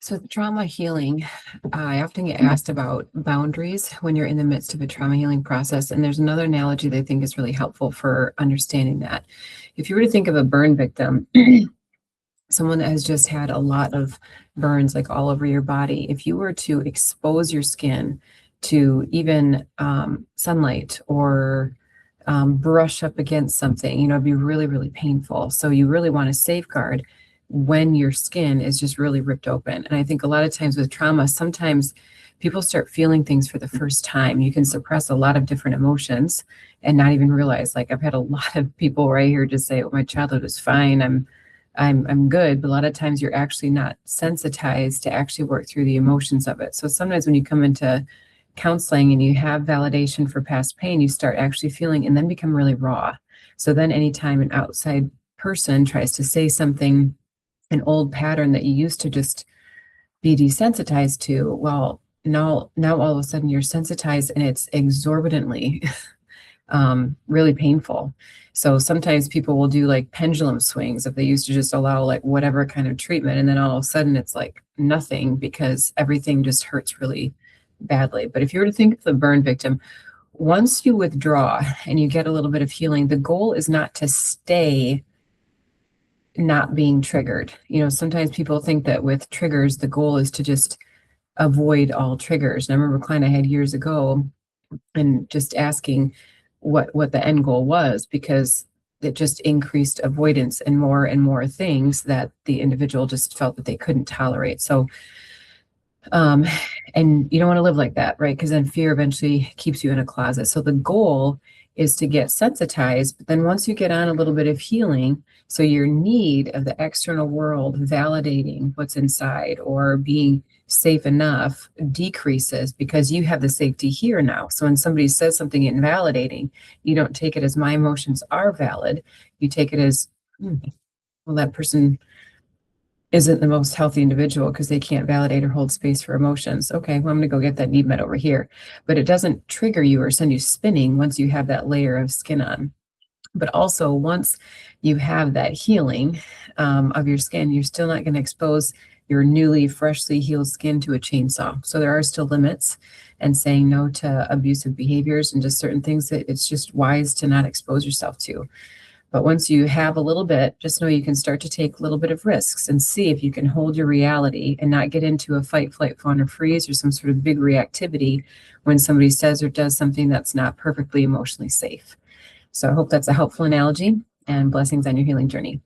So the trauma healing, I often get asked about boundaries when you're in the midst of a trauma healing process. And there's another analogy that I think is really helpful for understanding that. If you were to think of a burn victim, someone that has just had a lot of burns like all over your body, if you were to expose your skin to even sunlight or brush up against something, it'd be really, really painful. So you really want to safeguard when your skin is just really ripped open. And I think a lot of times with trauma, sometimes people start feeling things for the first time. You can suppress a lot of different emotions and not even realize. Like I've had a lot of people right here just say, "Oh, my childhood was fine. I'm good." But a lot of times you're actually not sensitized to actually work through the emotions of it. So sometimes when you come into counseling and you have validation for past pain, you start actually feeling and then become really raw. So then anytime an outside person tries to say something, an old pattern that you used to just be desensitized to, well, now all of a sudden you're sensitized and it's exorbitantly really painful. So sometimes people will do like pendulum swings if they used to just allow like whatever kind of treatment, and then all of a sudden it's like nothing because everything just hurts really badly. But if you were to think of the burn victim, once you withdraw and you get a little bit of healing, the goal is not to stay not being triggered. Sometimes people think that with triggers, the goal is to just avoid all triggers. And I remember a client I had years ago and just asking what the end goal was, because it just increased avoidance and more things that the individual just felt that they couldn't tolerate. So, and you don't want to live like that, right? Because then fear eventually keeps you in a closet. So the goal is to get sensitized, but then once you get on a little bit of healing, so your need of the external world validating what's inside or being safe enough decreases because you have the safety here now. So when somebody says something invalidating, you don't take it as my emotions are valid. You take it as, well, that person isn't the most healthy individual because they can't validate or hold space for emotions. Okay, well, I'm going to go get that need met over here. But it doesn't trigger you or send you spinning once you have that layer of skin on. But also, once you have that healing of your skin, you're still not going to expose your newly, freshly healed skin to a chainsaw. So there are still limits, and saying no to abusive behaviors and just certain things that it's just wise to not expose yourself to. But once you have a little bit, just know you can start to take a little bit of risks and see if you can hold your reality and not get into a fight, flight, fawn, or freeze or some sort of big reactivity when somebody says or does something that's not perfectly emotionally safe. So I hope that's a helpful analogy, and blessings on your healing journey.